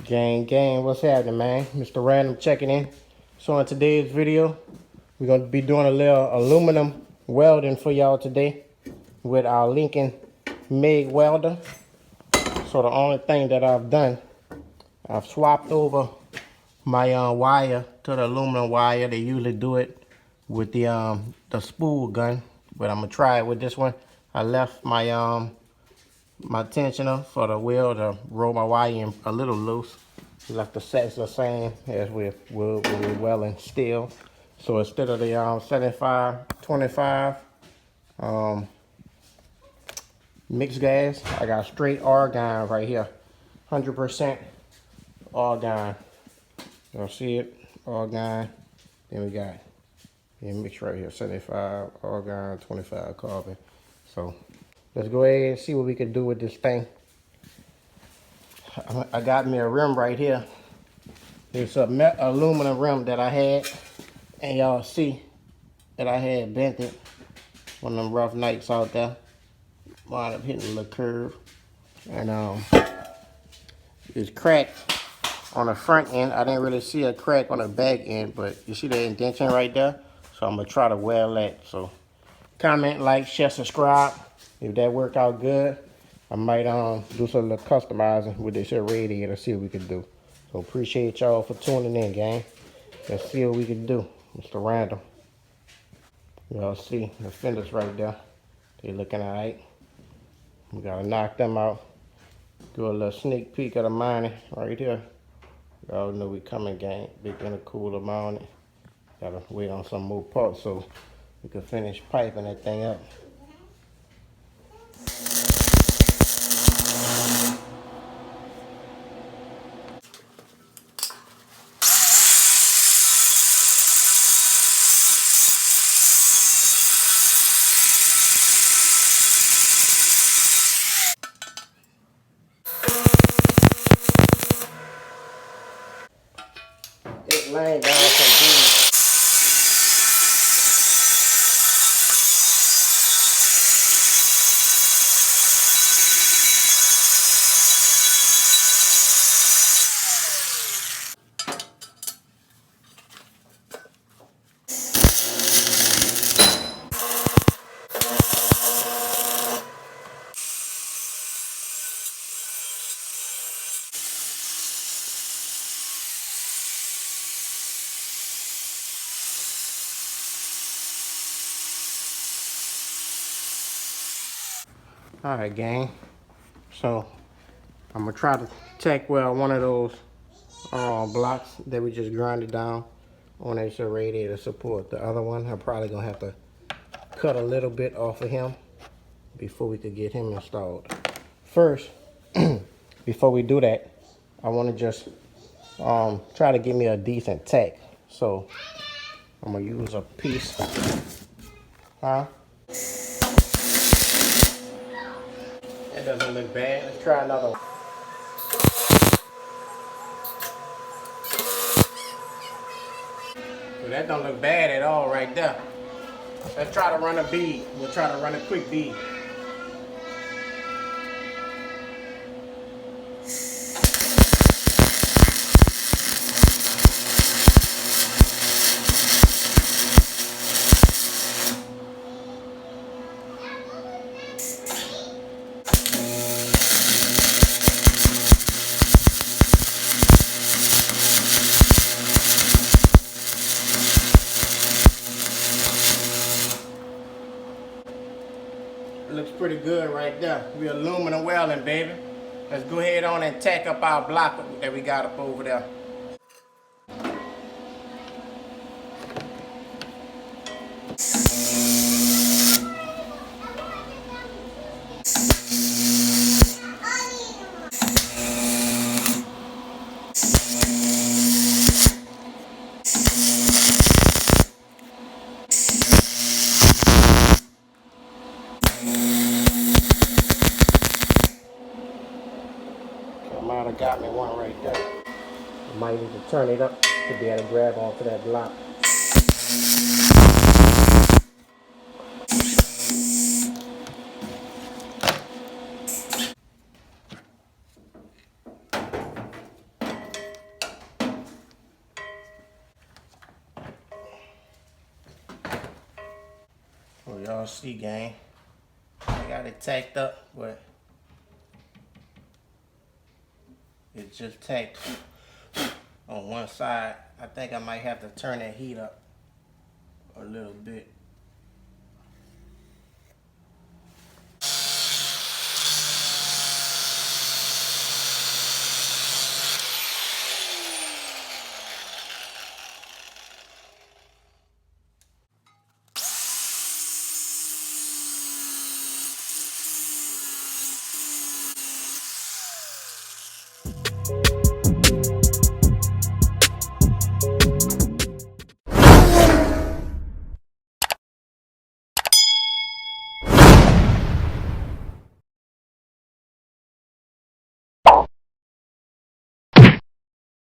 Gang, what's happening, man? Mr. Random checking in. So in today's video, we're going to be doing a little aluminum welding for y'all today with our Lincoln MIG welder. So the only thing that I've done, I've swapped over my wire to the aluminum wire. They usually do it with the spool gun, but I'm gonna try it with this one. I left my tensioner for the wheel to roll my wire in a little loose. Left the sets the same as we're welding steel. So instead of the 75-25 mixed gas, I got straight argon right here, 100% argon. Y'all see it? Argon. Then we got mix right here, 75 argon, 25 carbon. So let's go ahead and see what we can do with this thing. I got me a rim right here. It's a aluminum rim that I had, and y'all see that I had bent it one of them rough nights out there. Wound up hitting a little curve, and it's cracked on the front end. I didn't really see a crack on the back end, but you see the indentation right there. So I'm gonna try to weld that. So comment, like, share, subscribe. If that worked out good, I might do some little customizing with this here radiator, see what we can do. So appreciate y'all for tuning in, gang. Let's see what we can do. Mr. Random. Y'all see the fenders right there. They looking all right. We gotta knock them out. Do a little sneak peek of the mining right here. Y'all know we coming, gang. Big intercooler mounted. Gotta wait on some more parts so we can finish piping that thing up. It's laying down some beams. All right, gang. So I'm gonna try to tack weld one of those blocks that we just grinded down on that radiator support. The other one, I'm probably gonna have to cut a little bit off of him before we could get him installed. First, before we do that, I want to just try to give me a decent tack. So I'm gonna use a piece. That doesn't look bad. Let's try another one. So that don't look bad at all right there. Let's try to run a bead. We'll try to run a quick bead. Looks pretty good right there. We aluminum welding, baby. Let's go ahead on and tack up our block that we got up over there. I might have got me one right there. I might need to turn it up to be able to grab onto that block. y'all see, gang. I got it tacked up, but it's just tacked on one side. I think I might have to turn that heat up a little bit.